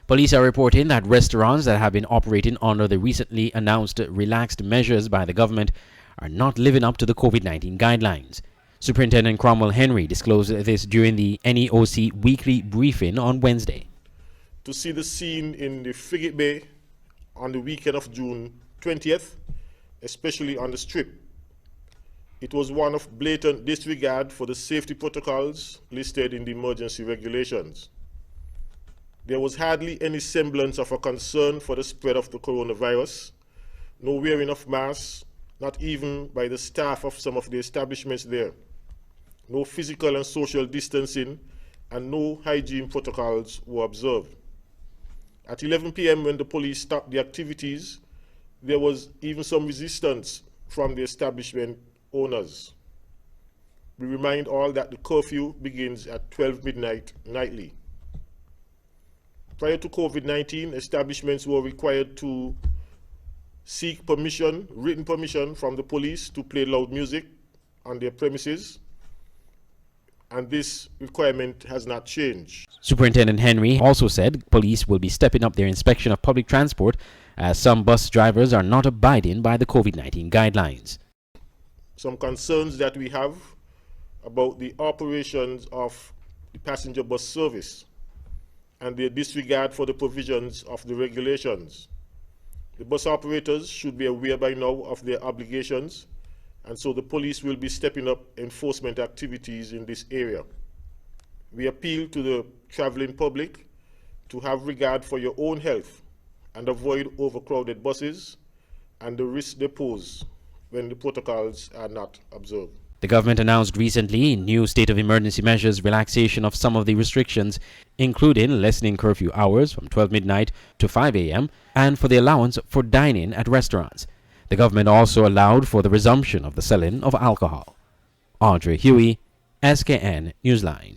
Police are reporting that restaurants that have been operating under the recently announced relaxed measures by the government are not living up to the COVID-19 guidelines. Superintendent Cromwell Henry disclosed this during the NEOC weekly briefing on Wednesday. To see the scene in the Frigate Bay on the weekend of June 20th, especially on the Strip, it was one of blatant disregard for the safety protocols listed in the emergency regulations. There was hardly any semblance of a concern for the spread of the coronavirus, no wearing of masks, not even by the staff of some of the establishments there, no physical and social distancing, and no hygiene protocols were observed. At 11 p.m. when the police stopped the activities, there was even some resistance from the establishment owners. We remind all that the curfew begins at 12 midnight nightly. Prior to COVID-19, establishments were required to seek permission, written permission from the police to play loud music on their premises, and this requirement has not changed. Superintendent Henry also said police will be stepping up their inspection of public transport as some bus drivers are not abiding by the COVID-19 guidelines. Some concerns that we have about the operations of the passenger bus service and their disregard for the provisions of the regulations. The bus operators should be aware by now of their obligations, and so the police will be stepping up enforcement activities in this area. We appeal to the traveling public to have regard for your own health and avoid overcrowded buses and the risks they pose when the protocols are not observed. The government announced recently new state of emergency measures relaxation of some of the restrictions, including lessening curfew hours from 12 midnight to 5 a.m. and for the allowance for dining at restaurants. The government also allowed for the resumption of the selling of alcohol. Audrey Huey, SKN Newsline.